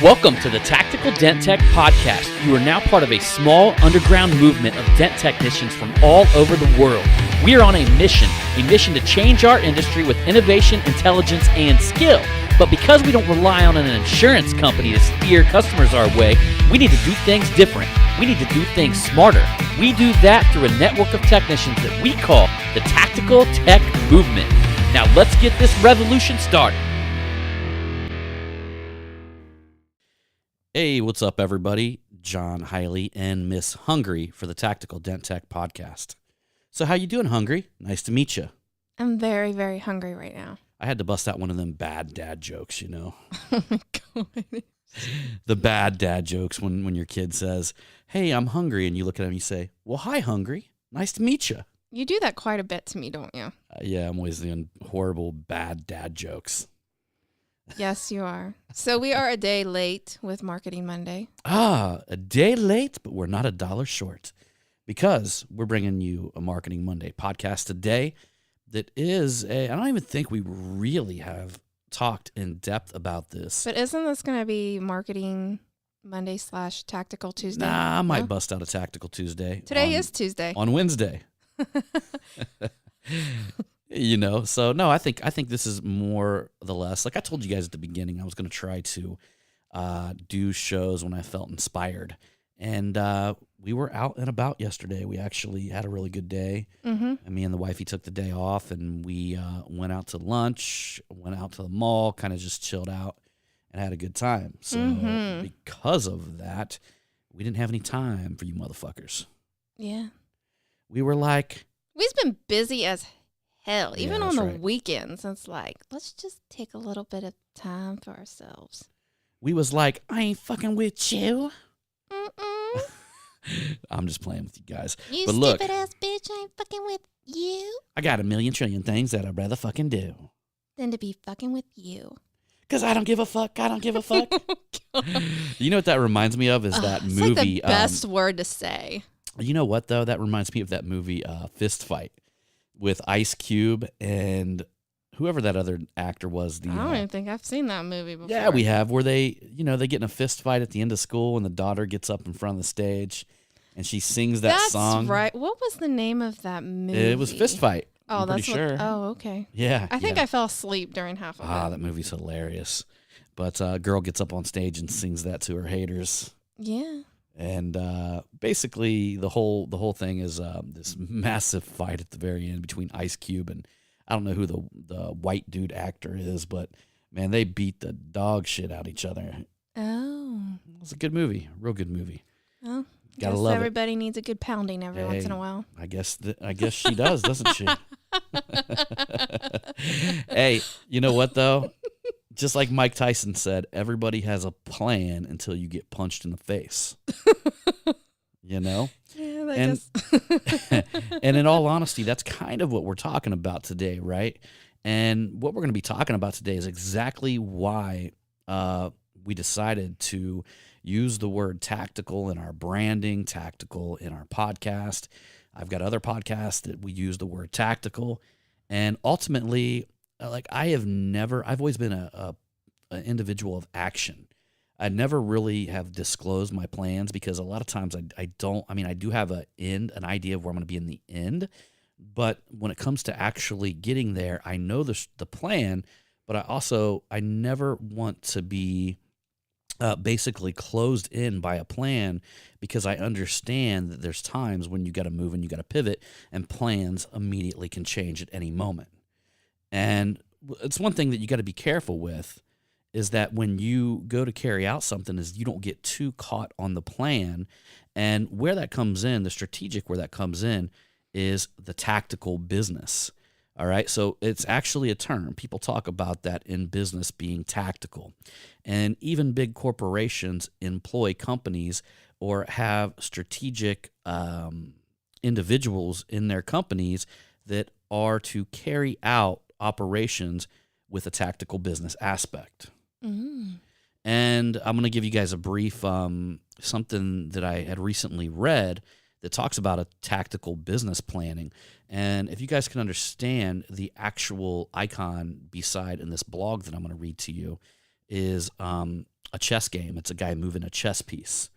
Welcome to the Tactical Dent Tech Podcast. You are now part of a small underground movement of dent technicians from all over the world. We are on a mission to change our industry with innovation, intelligence, and skill. But because we don't rely on an insurance company to steer customers our way, we need to do things different. We need to do things smarter. We do that through a network of technicians that we call the Tactical Tech Movement. Now let's get this revolution started. Hey, what's up, everybody? John Hiley and Miss Hungry for the Tactical Dent Tech Podcast. So how you doing, Hungry? Nice to meet you. I'm very, very hungry right now. I had to bust out one of them bad dad jokes, you know. Oh my God. The bad dad jokes when your kid says, hey, I'm hungry, and you look at him and you say, well, hi, Hungry. Nice to meet you. You do that quite a bit to me, don't you? Yeah, I'm always doing horrible bad dad jokes. Yes, you are. So we are a day late with Marketing Monday. A day late, but we're not $1 short because we're bringing you a Marketing Monday podcast today that is I don't even think we really have talked in depth about this. But isn't this going to be Marketing Monday / Tactical Tuesday? Nah, I might bust out a Tactical Tuesday. Today is Tuesday. On Wednesday. You know, so no, I think this is more the less. Like I told you guys at the beginning, I was going to try to do shows when I felt inspired. And we were out and about yesterday. We actually had a really good day. Mm-hmm. And me and the wifey took the day off, and we went out to lunch, went out to the mall, kind of just chilled out and had a good time. So because of that, we didn't have any time for you motherfuckers. Yeah. We were like... We've been busy as hell. Even on the right. weekends, it's like, let's just take a little bit of time for ourselves. We was like, I ain't fucking with you. Mm-mm. I'm just playing with you guys. You but look, stupid ass bitch, I ain't fucking with you. I got a million trillion things that I'd rather fucking do. Than to be fucking with you. Because I don't give a fuck. I don't give a fuck. You know what that reminds me of is that it's movie. Like the best word to say. You know what, though? That reminds me of that movie Fist Fight with Ice Cube and whoever that other actor was. I don't even think I've seen that movie before. Yeah, we have, where they get in a fist fight at the end of school and the daughter gets up in front of the stage and she sings that song. That's right. What was the name of that movie? It was Fist Fight. Oh, I'm that's pretty sure. Oh, okay. Yeah. I think I fell asleep during half of it. That movie's hilarious. But a girl gets up on stage and sings that to her haters. Yeah. And basically the whole thing is this massive fight at the very end between Ice Cube and I don't know who the white dude actor is, but man, they beat the dog shit out of each other. Oh. It's a good movie, real good movie. Well, gotta love everybody needs a good pounding every once in a while. I guess she does, doesn't she? Hey, you know what though? Just like Mike Tyson said, everybody has a plan until you get punched in the face. You know? Yeah, and in all honesty, that's kind of what we're talking about today, right? And what we're going to be talking about today is exactly why we decided to use the word tactical in our branding, tactical in our podcast. I've got other podcasts that we use the word tactical. And ultimately, like I've always been an individual of action. I never really have disclosed my plans because a lot of times I do have an idea of where I'm going to be in the end. But when it comes to actually getting there, I know the plan, but I never want to be basically closed in by a plan because I understand that there's times when you got to move and you got to pivot and plans immediately can change at any moment. And it's one thing that you got to be careful with is that when you go to carry out something is you don't get too caught on the plan. And where that comes in, the strategic where that comes in is the tactical business. All right. So it's actually a term. People talk about that in business being tactical. And even big corporations employ companies or have strategic individuals in their companies that are to carry out operations with a tactical business aspect. Mm. And I'm going to give you guys a brief something that I had recently read that talks about a tactical business planning. And if you guys can understand the actual icon beside in this blog that I'm going to read to you, is a chess game. It's a guy moving a chess piece.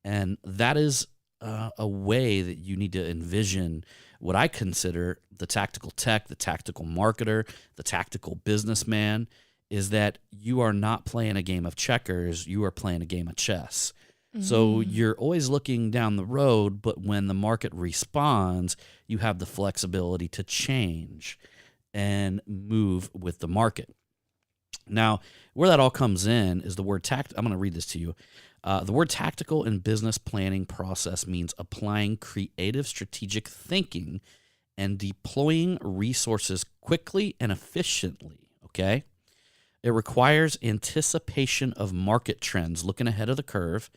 And that is a way that you need to envision what I consider the tactical tech, the tactical marketer, the tactical businessman, is that you are not playing a game of checkers, you are playing a game of chess. So you're always looking down the road, but when the market responds, you have the flexibility to change and move with the market. Now, where that all comes in is the word tact. I'm going to read this to you. The word tactical in business planning process means applying creative strategic thinking and deploying resources quickly and efficiently, okay? It requires anticipation of market trends, looking ahead of the curve,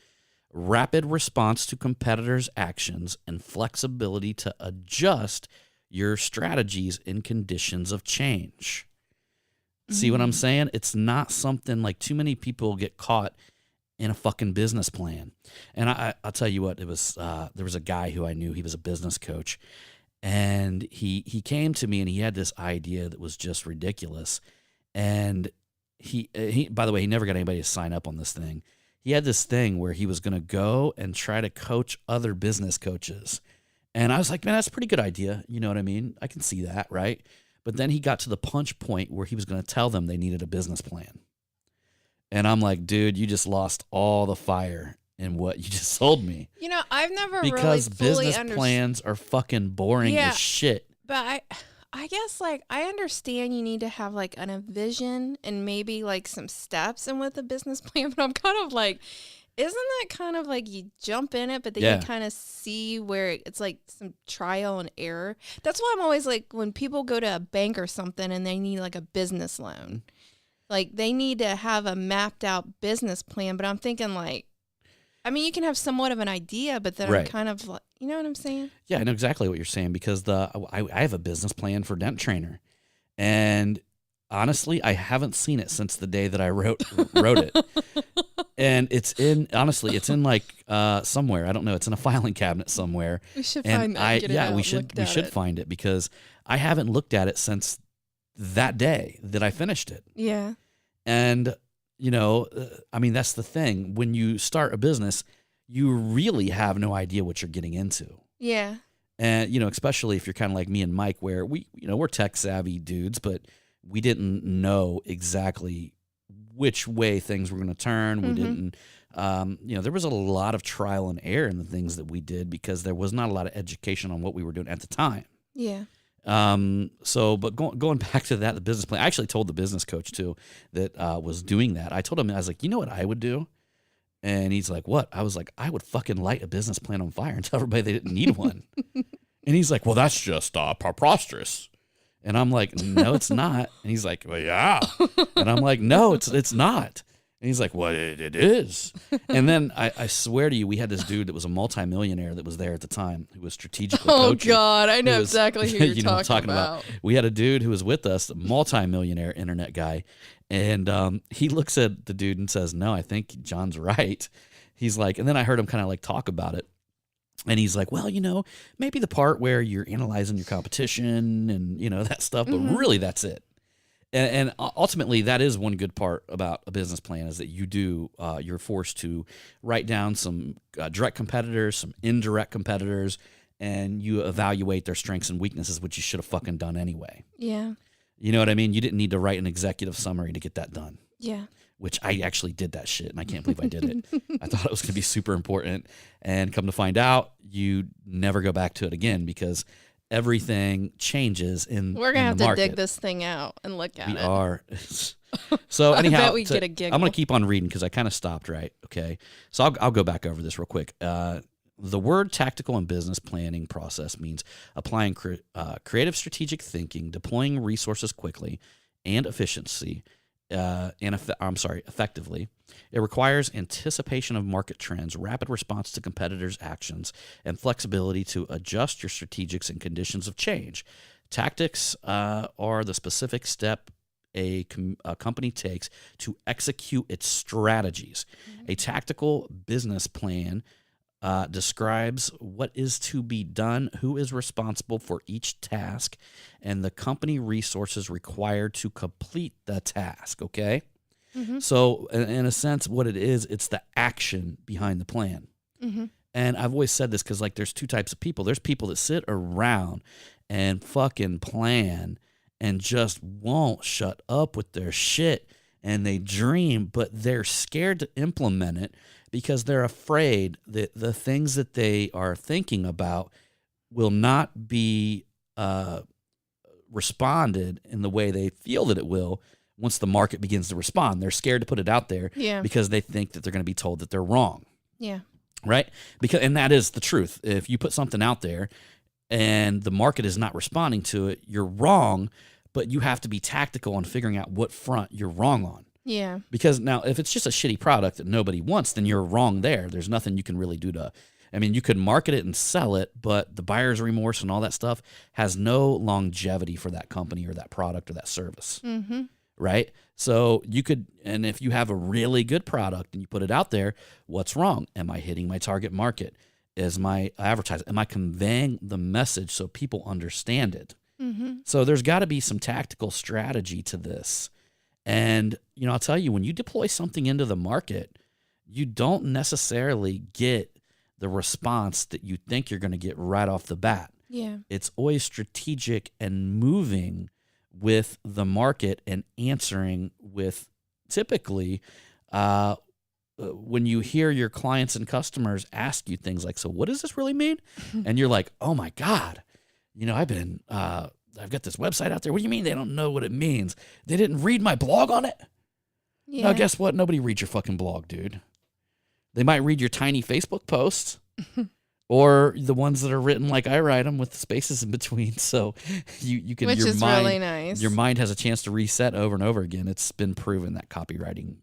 rapid response to competitors' actions, and flexibility to adjust your strategies in conditions of change. See what I'm saying? It's not something like too many people get caught in a fucking business plan. And I'll tell you what, it was there was a guy who I knew, he was a business coach, and he came to me and he had this idea that was just ridiculous. And he by the way, he never got anybody to sign up on this thing. He had this thing where he was going to go and try to coach other business coaches. And I was like, man, that's a pretty good idea. You know what I mean? I can see that, right? But then he got to the punch point where he was going to tell them they needed a business plan. And I'm like, dude, you just lost all the fire in what you just sold me. You know, I've never Because really business plans are fucking boring as shit. But I guess like I understand you need to have like a vision and maybe like some steps in with a business plan, but I'm kind of like, isn't that kind of like you jump in it, but then you kind of see where it's like some trial and error? That's why I'm always like, when people go to a bank or something and they need like a business loan, like they need to have a mapped out business plan. But I'm thinking like, I mean, you can have somewhat of an idea, but then I'm kind of like, you know what I'm saying? Yeah, I know exactly what you're saying, because I have a business plan for Dent Trainer, and honestly, I haven't seen it since the day that I wrote it. And it's in like somewhere, I don't know, it's in a filing cabinet somewhere. We should find that. We should find it, because I haven't looked at it since that day that I finished it. Yeah. And you know, I mean, that's the thing. When you start a business, you really have no idea what you're getting into. Yeah. And, you know, especially if you're kind of like me and Mike, where we're tech savvy dudes, but we didn't know exactly which way things were going to turn. We didn't, there was a lot of trial and error in the things that we did, because there was not a lot of education on what we were doing at the time. Yeah. But going back to that, the business plan, I actually told the business coach too that was doing that. I told him, I was like, you know what I would do? And he's like, what? I was like, I would fucking light a business plan on fire and tell everybody they didn't need one. And he's like, well, that's just preposterous. And I'm like, no, it's not. And he's like, well, yeah. And I'm like, no, it's not. And he's like, well, it is. And then I swear to you, we had this dude that was a multimillionaire that was there at the time, who was strategically coaching. Oh, God, I know exactly who you're know talking about. We had a dude who was with us, a multimillionaire internet guy. And he looks at the dude and says, no, I think John's right. He's like, and then I heard him kind of like talk about it. And he's like, well, maybe the part where you're analyzing your competition and, that stuff, but really that's it. And ultimately, that is one good part about a business plan, is that you're forced to write down some direct competitors, some indirect competitors, and you evaluate their strengths and weaknesses, which you should have fucking done anyway. Yeah. You know what I mean? You didn't need to write an executive summary to get that done. Yeah. Which I actually did that shit, and I can't believe I did it. I thought it was going to be super important, and come to find out, you never go back to it again, because everything changes in We're going to have to dig this thing out and look at it. We are. So anyhow, I bet we get a giggle. I'm going to keep on reading, because I kind of stopped, right? Okay. So I'll go back over this real quick. The word tactical and business planning process means applying creative strategic thinking, deploying resources quickly and effectively. It requires anticipation of market trends, rapid response to competitors' actions, and flexibility to adjust your strategies in conditions of change. Tactics are the specific step a company takes to execute its strategies. A tactical business plan describes what is to be done, who is responsible for each task, and the company resources required to complete the task, okay? Mm-hmm. So in a sense, what it is, it's the action behind the plan. Mm-hmm. And I've always said this because, like, there's two types of people. There's people that sit around and fucking plan and just won't shut up with their shit, and they dream, but they're scared to implement it because they're afraid that the things that they are thinking about will not be responded in the way they feel that it will once the market begins to respond. They're scared to put it out there Yeah. because they think that they're going to be told that they're wrong. Yeah. Right? And that is the truth. If you put something out there and the market is not responding to it, you're wrong, but you have to be tactical on figuring out what front you're wrong on. Yeah. Because now, if it's just a shitty product that nobody wants, then you're wrong there. There's nothing you can really do to, I mean, you could market it and sell it, but the buyer's remorse and all that stuff has no longevity for that company or that product or that service. Mm-hmm. Right? So you could, and if you have a really good product and you put it out there, what's wrong? Am I hitting my target market? Is my advertising, am I conveying the message so people understand it? Mm-hmm. So there's got to be some tactical strategy to this. And, you know, I'll tell you, when you deploy something into the market, you don't necessarily get the response that you think you're going to get right off the bat. Yeah. It's always strategic and moving with the market and answering with, typically, when you hear your clients and customers ask you things like, so what does this really mean? And you're like, oh my God, you know, I've got this website out there. What do you mean they don't know what it means? They didn't read my blog on it? Yeah. No, guess what? Nobody reads your fucking blog, dude. They might read your tiny Facebook posts or the ones that are written like I write them with spaces in between. So you can, Which your is mind, really nice. your mind has a chance to reset over and over again. It's been proven that copywriting,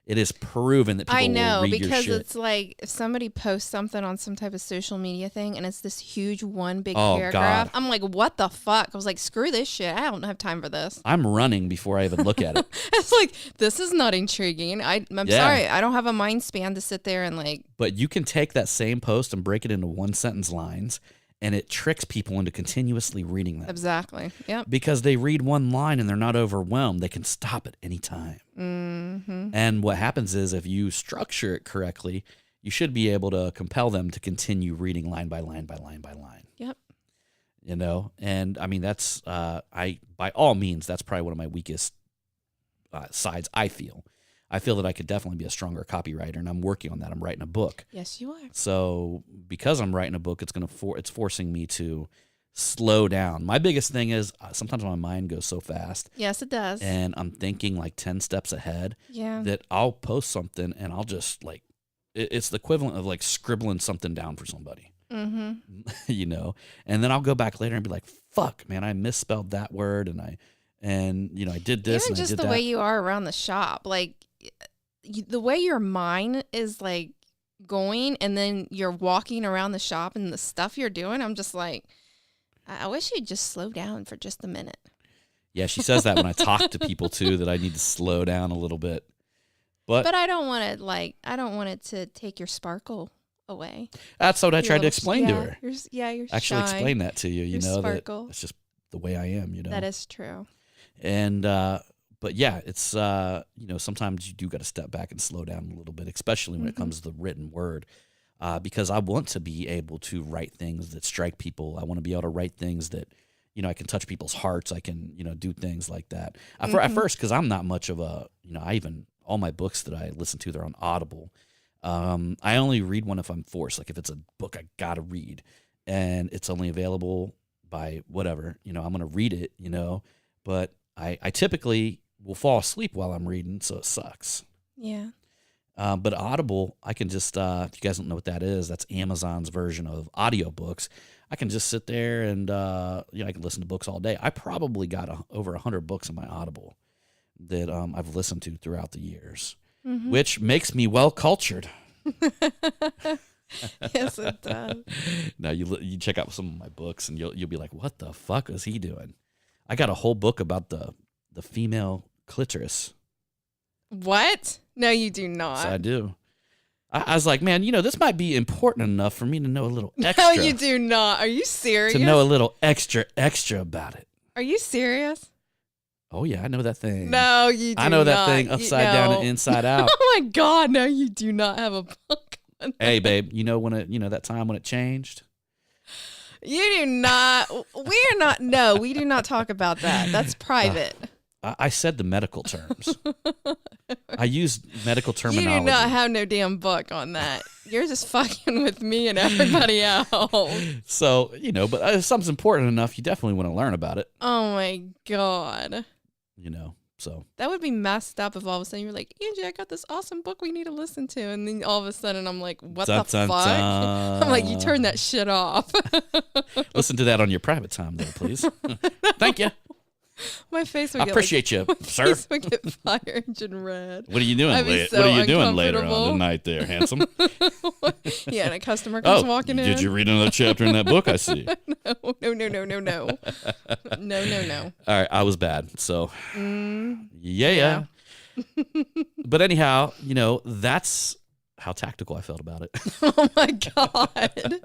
it is proven that people I know, will read your because shit. it's like if somebody posts something on some type of social media thing and it's this huge one big Oh, paragraph, God. I'm like, what the fuck? I was like, screw this shit. I don't have time for this. I'm running before I even look at it. It's like, this is not intriguing. I'm Yeah. sorry. I don't have a mind span to sit there and like, But you can take that same post and break it into one sentence lines, and it tricks people into continuously reading them. exactly. Yep. Because they read one line and they're not overwhelmed. They can stop at any time. Mm-hmm. And what happens is, if you structure it correctly, you should be able to compel them to continue reading line by line by line by line. Yep. You know? And I mean, that's, by all means, that's probably one of my weakest sides, I feel. I feel that I could definitely be a stronger copywriter, and I'm working on that. I'm writing a book. Yes, you are. So because I'm writing a book, it's forcing me to slow down. My biggest thing is sometimes my mind goes so fast, Yes, it does. and I'm thinking like 10 steps ahead, Yeah. that I'll post something and I'll just like, it's the equivalent of like scribbling something down for somebody, Mm-hmm. you know, and then I'll go back later and be like, fuck, man, I misspelled that word, and I did this Even and just I did the that. way you are around the shop, like the way your mind is like going, and then you're walking around the shop and the stuff you're doing. I'm just like, I wish you'd just slow down for just a minute. Yeah, she says that when I talk to people too, that I need to slow down a little bit. But I don't want it to take your sparkle away. that's what I Your tried to little- explain to yeah, her. Your Actually shine, explain that to you, your know, sparkle. that it's just the way I am, you know. That is true. And but yeah, it's sometimes you do got to step back and slow down a little bit, especially when it Mm-hmm. comes to the written word, because I want to be able to write things that strike people. I want to be able to write things that, you know, I can touch people's hearts. I can, you know, do things like that. At Mm-hmm. first, because I'm not much of a, you know, all my books that I listen to, they're on Audible. I only read one if I'm forced. Like if it's a book I gotta read, and it's only available by whatever, you know, I'm gonna read it, you know. But I typically will fall asleep while I'm reading, so it sucks. Yeah. But Audible, I can just, if you guys don't know what that is, that's Amazon's version of audiobooks. I can just sit there and, I can listen to books all day. I probably got over 100 books in my Audible that I've listened to throughout the years, Mm-hmm. which makes me well-cultured. Yes, it does. Now, you check out some of my books, and you'll be like, what the fuck is he doing? I got a whole book about the female clitoris. What? No, you do not. So I do. I was like, man, you know, this might be important enough for me to know a little extra. No, you do not. Are you serious? To know a little extra about it. Are you serious? Oh yeah, I know that thing. No, you do I know that not. thing upside down and inside out. Oh my God, no, you do not have a book on that. Hey, babe, you know that time when it changed? You do not. We are not. No, we do not talk about that. That's private. I said the medical terms. I used medical You terminology. do not have no damn book on that. You're just fucking with me and everybody else. So, but if something's important enough, you definitely want to learn about it. Oh my God. So. That would be messed up if all of a sudden you're like, Angie, I got this awesome book we need to listen to. And then all of a sudden I'm like, what the fuck? I'm like, you turn that shit off. Listen to that on your private time, though, please. Thank you. My face would I get appreciate you, sir. My face would get fire engine red. What are you doing? I'd be so what are you doing later on uncomfortable. tonight there, handsome? Yeah, and a customer comes walking in. Did you read another chapter in that book? I see. No. No. All right, I was bad. So, yeah. But anyhow, that's how tactical I felt about it. Oh my God.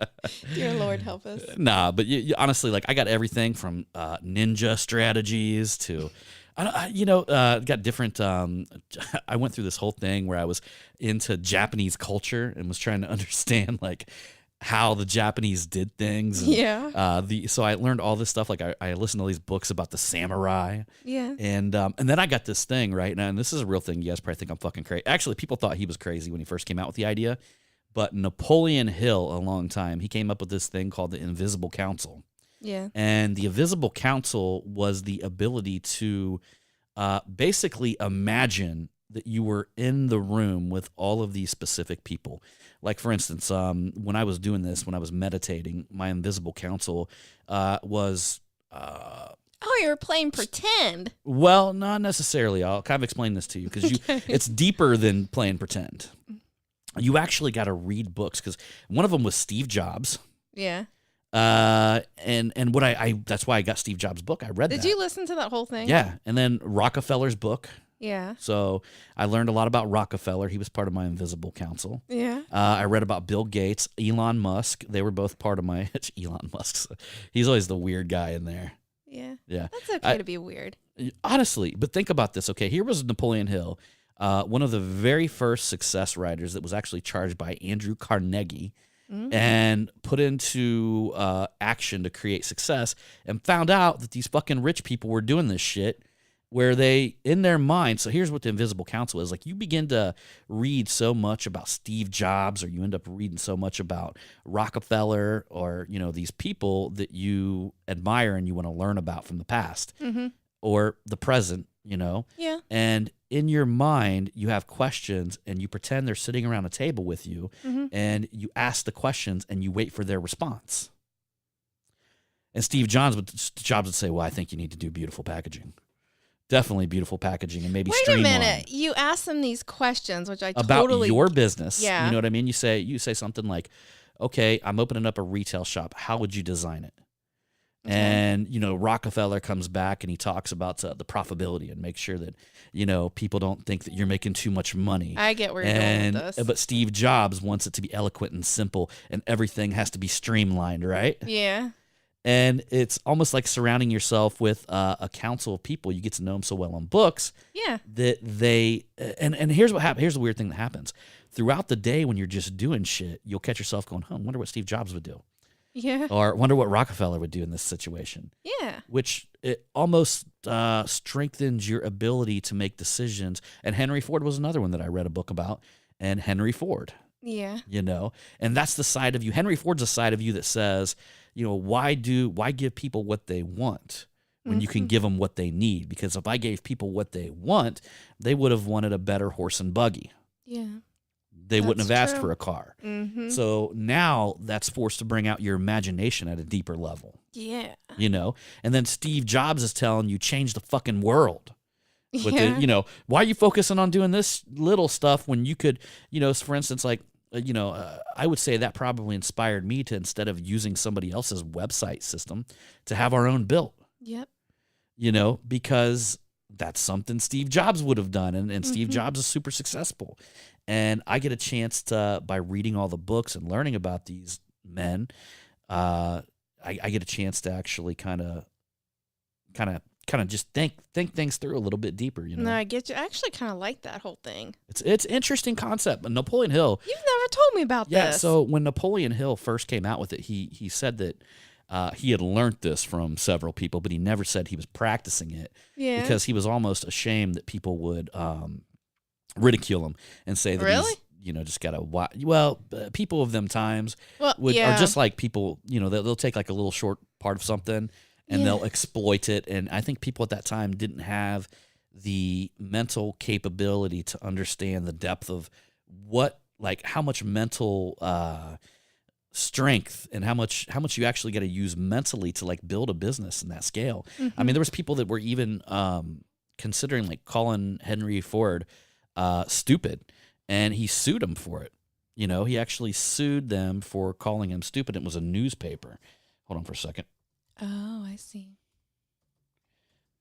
Dear Lord, help us. Nah, but you honestly, like, I got everything from ninja strategies to, got different. I went through this whole thing where I was into Japanese culture and was trying to understand, like, how the Japanese did things. And, Yeah. So I learned all this stuff. Like I listened to all these books about the samurai. Yeah. And then I got this thing right now, and this is a real thing. You guys probably think I'm fucking crazy. Actually, people thought he was crazy when he first came out with the idea. But Napoleon Hill, a long time, he came up with this thing called the Invisible Council. Yeah. And the Invisible Council was the ability to basically imagine that you were in the room with all of these specific people. Like, for instance, when I was doing this, when I was meditating, my Invisible Council was... Oh, you were playing pretend. Well, not necessarily. I'll kind of explain this to you because it's deeper than playing pretend. You actually got to read books because one of them was Steve Jobs. Yeah. And what I that's why I got Steve Jobs' book. I read that. Did you listen to that whole thing? Yeah. And then Rockefeller's book. Yeah. So I learned a lot about Rockefeller. He was part of my Invisible Council. Yeah. I read about Bill Gates, Elon Musk. They were both part of my Elon Musk. He's always the weird guy in there. Yeah. Yeah. That's okay to be weird. Honestly, but think about this. Okay, here was Napoleon Hill, one of the very first success writers that was actually charged by Andrew Carnegie and put into action to create success, and found out that these fucking rich people were doing this shit where they, in their mind, so here's what the Invisible Council is. Like, you begin to read so much about Steve Jobs, or you end up reading so much about Rockefeller, or, these people that you admire and you want to learn about from the past or the present, Yeah. And in your mind, you have questions and you pretend they're sitting around a table with you and you ask the questions and you wait for their response. And Steve Jobs would say, well, I think you need to do beautiful packaging. Definitely beautiful packaging and maybe Wait streamline. a minute. You ask them these questions, which I about totally... your business. Yeah. You know what I mean? You say something like, okay, I'm opening up a retail shop. How would you design it? Okay. And, Rockefeller comes back and he talks about the profitability and make sure that, people don't think that you're making too much money. I get where you're going with this. But Steve Jobs wants it to be eloquent and simple and everything has to be streamlined, right? Yeah. And it's almost like surrounding yourself with a council of people. You get to know them so well on books. Yeah. That they and here's what happens. Here's the weird thing that happens throughout the day when you're just doing shit. You'll catch yourself going, "I wonder what Steve Jobs would do." Yeah. Or wonder what Rockefeller would do in this situation. Yeah. Which it almost strengthens your ability to make decisions. And Henry Ford was another one that I read a book about. And Henry Ford. Yeah. And that's the side of you. Henry Ford's a side of you that says, why give people what they want when you can give them what they need? Because if I gave people what they want, they would have wanted a better horse and buggy. Yeah. They wouldn't have asked true. for a car. Mm-hmm. So now that's forced to bring out your imagination at a deeper level. Yeah. And then Steve Jobs is telling you, change the fucking world. With why are you focusing on doing this little stuff when you could, for instance, like, I would say that probably inspired me to, instead of using somebody else's website system, to have our own built. Yep. Because that's something Steve Jobs would have done. And Steve Jobs is super successful. And I get a chance to, by reading all the books and learning about these men, I get a chance to actually kind of kind of just think things through a little bit deeper. You know, No, I get you. I actually kind of like that whole thing. it's interesting concept. But Napoleon Hill, You've never told me about yeah. this. So when Napoleon Hill first came out with it, he said that he had learned this from several people, but he never said he was practicing it yeah. because he was almost ashamed that people would ridicule him and say that Really? he's, you know, just got to watch. Well, people of them times Well, would yeah. are just like people, you know, they'll take like a little short part of something and Yeah. they'll exploit it. And I think people at that time didn't have the mental capability to understand the depth of what, like how much mental strength and how much you actually got to use mentally to like build a business in that scale. I mean, there was people that were even considering like calling Henry Ford stupid, and he sued him for it. You know, he actually sued them for calling him stupid. It was a newspaper. Hold on for a second. Oh, I see.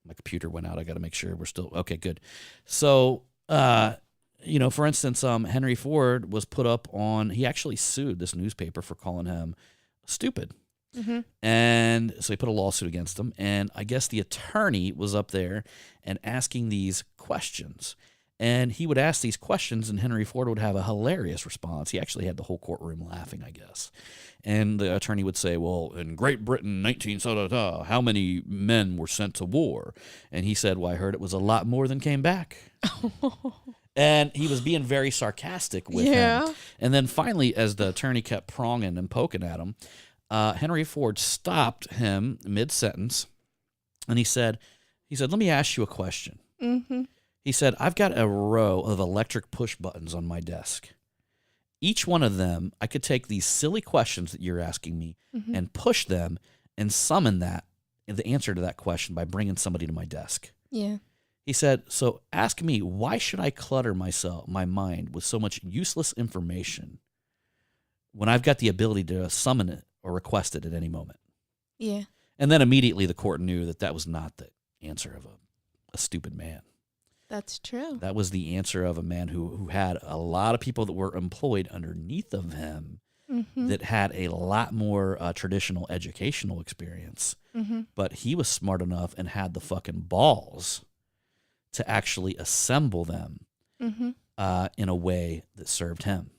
My computer went out. I got to make sure we're still okay. Good. So, you know, for instance, Henry Ford was put up on. He actually sued this newspaper for calling him stupid, and so he put a lawsuit against him. And I guess the attorney was up there and asking these questions. And he would ask these questions, and Henry Ford would have a hilarious response. He actually had the whole courtroom laughing, I guess. And the attorney would say, well, in Great Britain, 19, how many men were sent to war? And he said, well, I heard it was a lot more than came back. And he was being very sarcastic with him. And then finally, as the attorney kept pronging and poking at him, Henry Ford stopped him mid-sentence, and he said, let me ask you a question. He said, I've got a row of electric push buttons on my desk. Each one of them, I could take these silly questions that you're asking me and push them and summon the answer to that question by bringing somebody to my desk. Yeah. He said, so ask me, why should I clutter my mind with so much useless information when I've got the ability to summon it or request it at any moment? Yeah. And then immediately the court knew that was not the answer of a stupid man. That's true. That was the answer of a man who had a lot of people that were employed underneath of him that had a lot more traditional educational experience. But he was smart enough and had the fucking balls to actually assemble them in a way that served him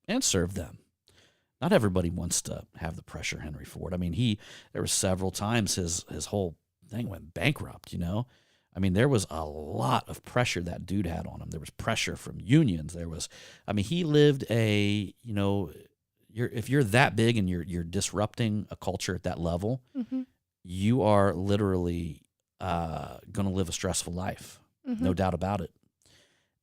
and served them. Not everybody wants to have the pressure Henry Ford. I mean, there were several times his whole thing went bankrupt, you know? I mean, there was a lot of pressure that dude had on him. There was pressure from unions. He lived if you're that big and you're disrupting a culture at that level, you are literally going to live a stressful life, no doubt about it.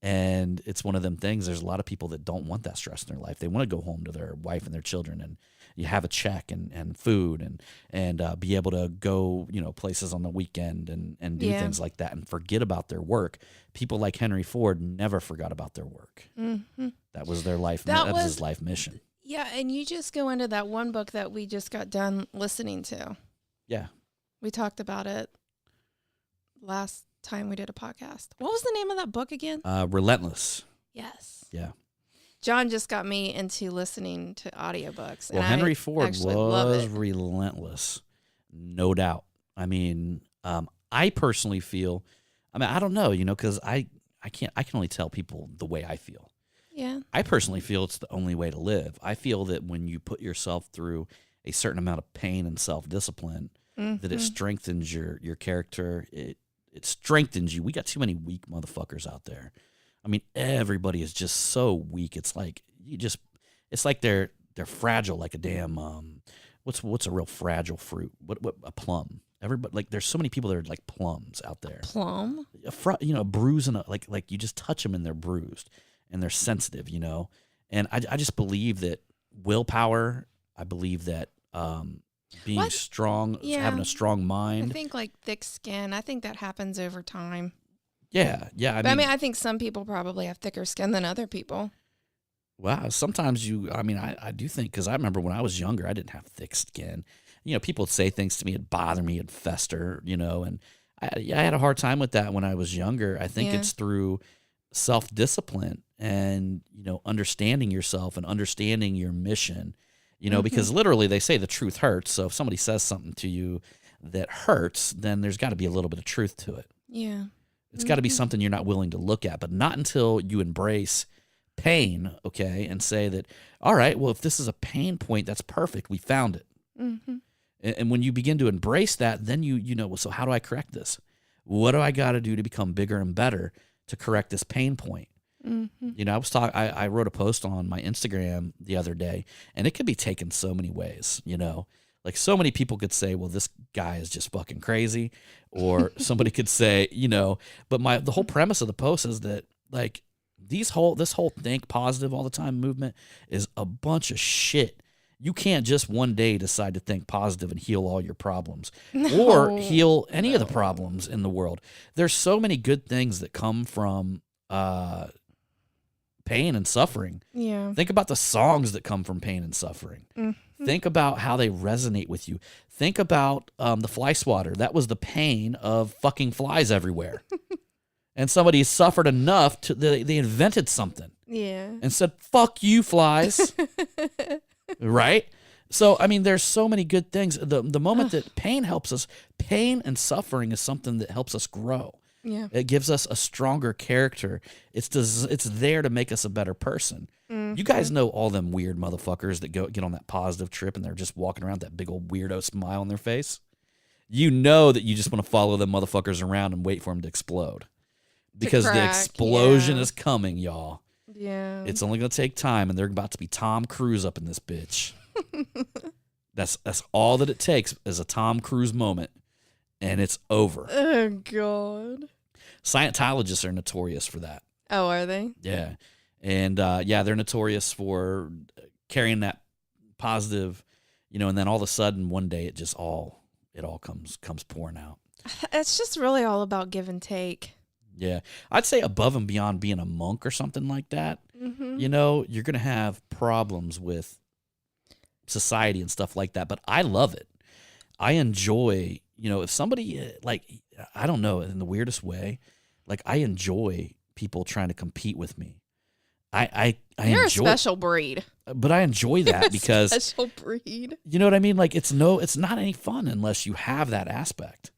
And it's one of them things. There's a lot of people that don't want that stress in their life. They want to go home to their wife and their children and you have a check and food and be able to go, you know, places on the weekend and do things like that and forget about their work. People like Henry Ford never forgot about their work. That was their life. That was his life mission. Yeah. And you just go into that one book that we just got done listening to. Yeah. We talked about it last time we did a podcast. What was the name of that book again? Relentless. Yes. Yeah. John just got me into listening to audiobooks. Well, Henry Ford was relentless, no doubt. I mean, I personally feel, I don't know, you know, because I can only tell people the way I feel. Yeah. I personally feel it's the only way to live. I feel that when you put yourself through a certain amount of pain and self-discipline, that it strengthens your character. It strengthens you. We got too many weak motherfuckers out there. I mean, everybody is just so weak. It's like it's like they're fragile, like a damn what's a real fragile fruit? What a plum. Everybody, like, there's so many people that are like plums out there. Plum? A bruise and like you just touch them and they're bruised and they're sensitive, you know. And I just believe that willpower. I believe that being strong, having a strong mind. I think like thick skin. I think that happens over time. Yeah. I think some people probably have thicker skin than other people. Wow. Sometimes I do think, because I remember when I was younger, I didn't have thick skin. You know, people would say things to me, it'd bother me, it'd fester, you know, and I had a hard time with that when I was younger. I think it's through self-discipline and, you know, understanding yourself and understanding your mission, you know, because literally they say the truth hurts. So if somebody says something to you that hurts, then there's got to be a little bit of truth to it. Yeah. It's got to be something you're not willing to look at, but not until you embrace pain, okay, and say that, all right, well, if this is a pain point, that's perfect. We found it. Mm-hmm. And when you begin to embrace that, then you know, well, so how do I correct this? What do I got to do to become bigger and better to correct this pain point? Mm-hmm. You know, I wrote a post on my Instagram the other day, and it could be taken so many ways, you know. Like so many people could say, well, this guy is just fucking crazy. Or somebody could say, you know, but the whole premise of the post is that like this whole think positive all the time movement is a bunch of shit. You can't just one day decide to think positive and heal all your problems or heal any of the problems in the world. There's so many good things that come from pain and suffering. Yeah. Think about the songs that come from pain and suffering. Mm-hmm. Think about how they resonate with you. Think about the fly swatter. That was the pain of fucking flies everywhere. And somebody suffered enough to they invented something. Yeah. And said, fuck you, flies. Right? So, I mean, there's so many good things. The moment that pain helps us, pain and suffering is something that helps us grow. Yeah. It gives us a stronger character. It's there to make us a better person. Mm-hmm. You guys know all them weird motherfuckers that get on that positive trip and they're just walking around with that big old weirdo smile on their face. You know that you just want to follow them motherfuckers around and wait for them to explode. Because the explosion is coming, y'all. Yeah. It's only going to take time, and they're about to be Tom Cruise up in this bitch. That's all that it takes is a Tom Cruise moment, and it's over. Oh, God. Scientologists are notorious for that. Oh, are they? Yeah. And, they're notorious for carrying that positive, you know, and then all of a sudden one day it all comes pouring out. It's just really all about give and take. Yeah. I'd say above and beyond being a monk or something like that, mm-hmm. you know, you're going to have problems with society and stuff like that. But I love it. I enjoy, you know, if somebody, like, I don't know, in the weirdest way, like, I enjoy people trying to compete with me. You're a special breed. But I enjoy that because special breed. You know what I mean? Like, it's not any fun unless you have that aspect.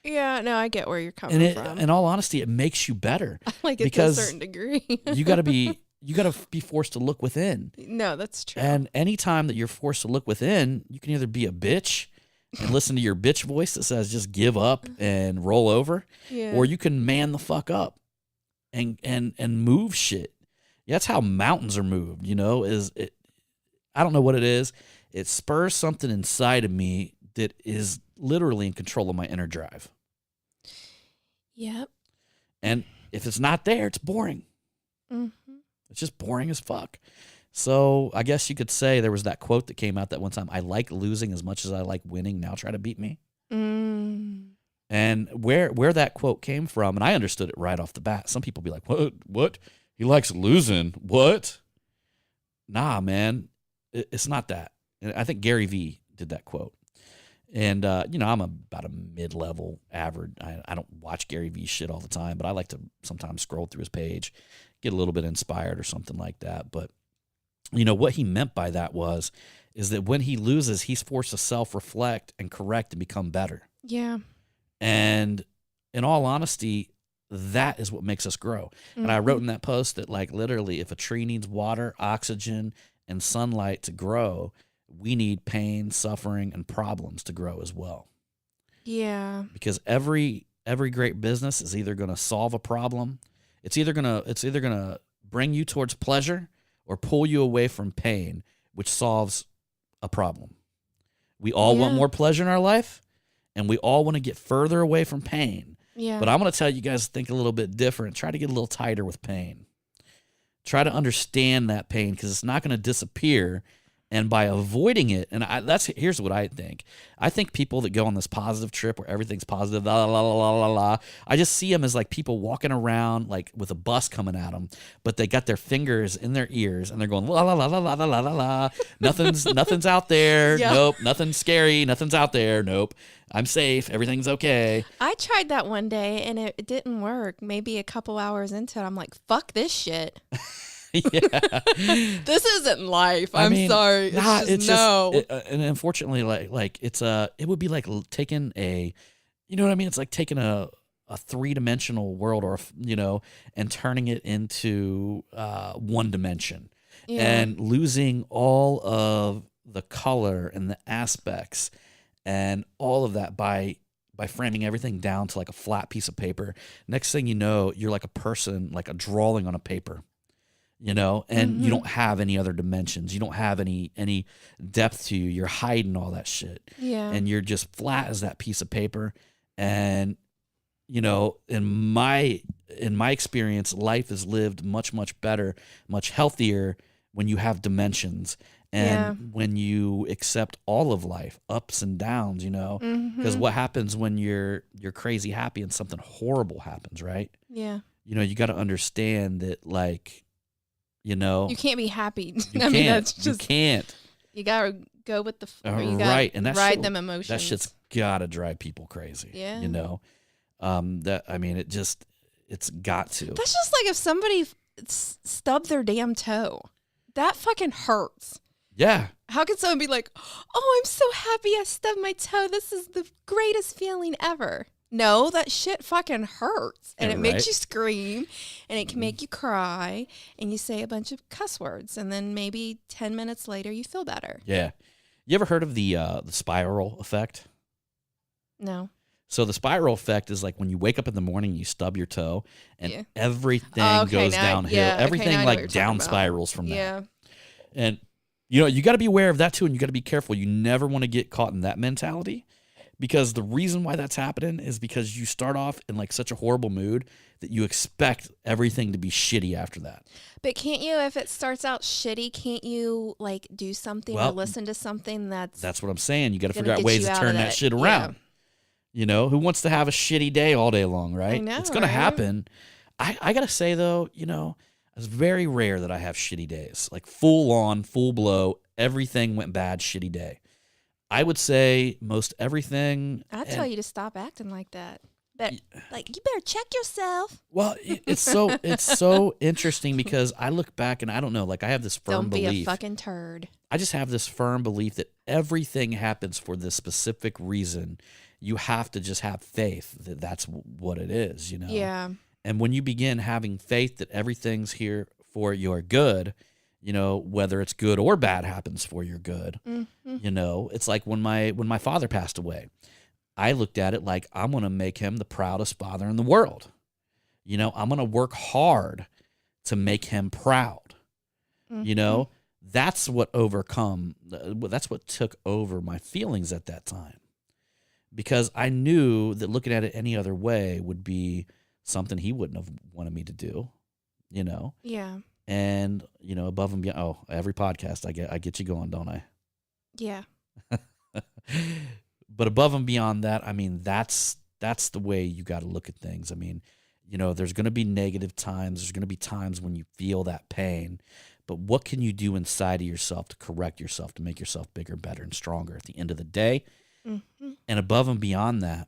Yeah, no, I get where you're coming from. In all honesty, it makes you better. I like it to a certain degree. you gotta be forced to look within. No, that's true. And anytime that you're forced to look within, you can either be a bitch and listen to your bitch voice that says just give up and roll over, or you can man the fuck up and move shit. Yeah, that's how mountains are moved, you know, I don't know what it is. It spurs something inside of me that is literally in control of my inner drive. Yep. And if it's not there, it's boring. Mm-hmm. It's just boring as fuck. So I guess you could say there was that quote that came out that one time, I like losing as much as I like winning. Now try to beat me. Mm. And where that quote came from, and I understood it right off the bat. Some people be like, what? He likes losing. What? Nah, man. It's not that. I think Gary Vee did that quote. And, you know, I'm about a mid-level average. I don't watch Gary Vee shit all the time, but I like to sometimes scroll through his page, get a little bit inspired or something like that. But, you know, what he meant by that is that when he loses, he's forced to self-reflect and correct and become better. Yeah. And in all honesty, that is what makes us grow. Mm-hmm. And I wrote in that post that, like, literally, if a tree needs water, oxygen, and sunlight to grow, we need pain, suffering, and problems to grow as well. Yeah. Because every great business is either going to solve a problem, it's either gonna bring you towards pleasure or pull you away from pain, which solves a problem. We all want more pleasure in our life, and we all want to get further away from pain. Yeah. But I'm going to tell you guys to think a little bit different. Try to get a little tighter with pain. Try to understand that pain because it's not going to disappear. And by avoiding it, and here's what I think. I think people that go on this positive trip where everything's positive, la la la la la la, I just see them as like people walking around like with a bus coming at them, but they got their fingers in their ears and they're going la la la la la la la la la. Nothing's out there. Yeah. Nope. Nothing's scary. Nothing's out there. Nope. I'm safe. Everything's okay. I tried that one day and it didn't work. Maybe a couple hours into it, I'm like, fuck this shit. Yeah. This isn't life. I I'm mean, sorry. It's nah, just it's no. and unfortunately, it's it would be like taking a, you know what I mean? It's like taking a 3-dimensional world, or and turning it into one dimension, Yeah. and losing all of the color and the aspects and all of that by framing everything down to like a flat piece of paper. Next thing you know, you're like a person, like a drawing on a paper, and you Mhm. don't have any other dimensions. You don't have any depth to you. You're hiding all that shit. Yeah. And you're just flat as that piece of paper. And in my experience, life is lived much, much better, much healthier when you have dimensions, Yeah. and when you accept all of life, ups and downs, because Mhm. what happens when you're crazy happy and something horrible happens, right? Yeah. You got to understand that, like, You can't be happy. you I mean, can't, that's just you can't. you gotta go with the flow. You gotta Right, and ride them emotions. that shit's gotta drive people crazy. Yeah. It's got to. That's just like if somebody stubbed their damn toe. That fucking hurts. Yeah. How can someone be like, "Oh, I'm so happy I stubbed my toe. This is the greatest feeling ever." No, that shit fucking hurts. And Yeah, it makes right. you scream, and it can make you cry, and you say a bunch of cuss words, and then maybe 10 minutes later you feel better. Yeah. You ever heard of the spiral effect? No. So the spiral effect is like when you wake up in the morning, you stub your toe, and Yeah. everything Oh, okay, goes now- downhill. yeah, okay, Everything now I know what like you're talking down about. spirals from that. Yeah. And you got to be aware of that too, and you got to be careful. You never want to get caught in that mentality, because the reason why that's happening is because you start off in like such a horrible mood that you expect everything to be shitty after that. But can't you, if it starts out shitty, can't you like do something or Well, listen to something that's That's what I'm saying. You got to gonna figure out get ways you to out turn of that that. shit Yeah. around. Who wants to have a shitty day all day long, right? know, It's going to right? happen. I got to say, though, it's very rare that I have shitty days, like full on, full blow, everything went bad, shitty day. I would say most everything. I tell you to stop acting like that. But like, you better check yourself. Well, it's so interesting, because I look back and I don't know, like I have this firm Don't be belief. a fucking turd. I just have this firm belief that everything happens for this specific reason. You have to just have faith that that's what it is, Yeah. And when you begin having faith that everything's here for your good, whether it's good or bad happens for your good, it's like when my father passed away, I looked at it like I'm going to make him the proudest father in the world. I'm going to work hard to make him proud. That's what that's what took over my feelings at that time. Because I knew that looking at it any other way would be something he wouldn't have wanted me to do, Yeah. and above and beyond. Oh, every podcast I get you going, don't I? Yeah. But above and beyond that, I mean, that's the way you got to look at things. I mean, there's going to be negative times. There's going to be times when you feel that pain. But what can you do inside of yourself to correct yourself, to make yourself bigger, better, and stronger at the end of the day? Mm-hmm. And above and beyond that,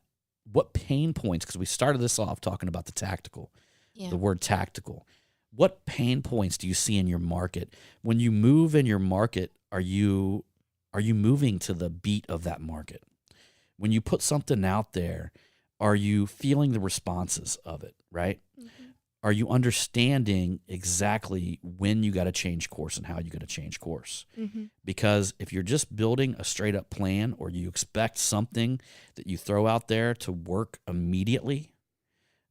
what pain points, because we started this off talking about the tactical, Yeah. the word tactical. What pain points do you see in your market? When you move in your market, are you moving to the beat of that market? When you put something out there, are you feeling the responses of it, right? Mm-hmm. Are you understanding exactly when you got to change course and how you got to change course? Mm-hmm. Because if you're just building a straight up plan, or you expect something that you throw out there to work immediately,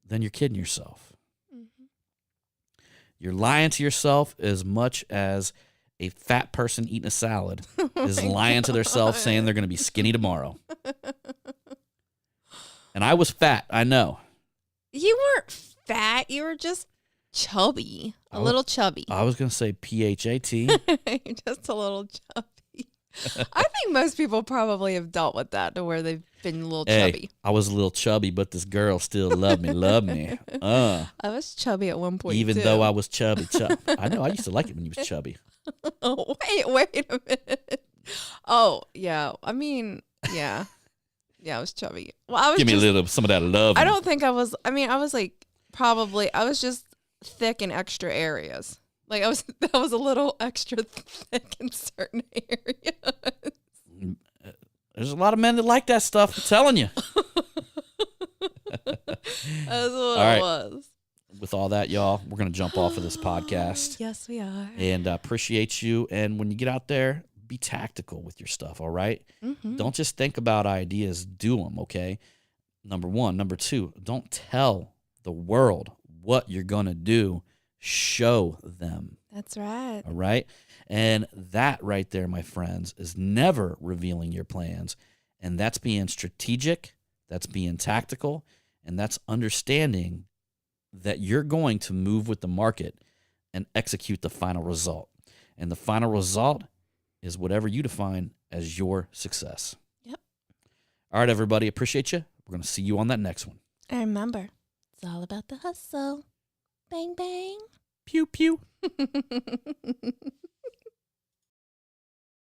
then you're kidding yourself. Mm-hmm. You're lying to yourself as much as a fat person eating a salad is lying to themselves, saying they're going to be skinny tomorrow. And I was fat, I know. You weren't fat. You were just chubby. A little chubby. I was going to say PHAT. You're just a little chubby. I think most people probably have dealt with that, to where they've been a little Hey, chubby. I was a little chubby, but this girl still loved me. I was chubby at one point, Even too. though I was chubby. I know, I used to like it when you was chubby. Oh, wait a minute. Oh, yeah. I mean, yeah. Yeah, I was chubby. Well, I was Give me just, a little, some of that love. I don't think I was, I mean, I was like, probably, I was just thick in extra areas. Like that was a little extra thick in certain areas. There's a lot of men that like that stuff. I'm telling you. That's what All right. it was. With all that, y'all, we're going to jump off of this podcast. Yes, we are. And appreciate you. And when you get out there, be tactical with your stuff, all right? Mm-hmm. Don't just think about ideas, do them, okay? Number one. Number two, don't tell the world what you're going to do. Show them. That's right. All right? And that right there, my friends, is never revealing your plans. And that's being strategic, that's being tactical, and that's understanding that you're going to move with the market and execute the final result. And the final result is whatever you define as your success. Yep. All right, everybody. Appreciate you. We're going to see you on that next one. And remember, it's all about the hustle. Bang, bang. Pew, pew.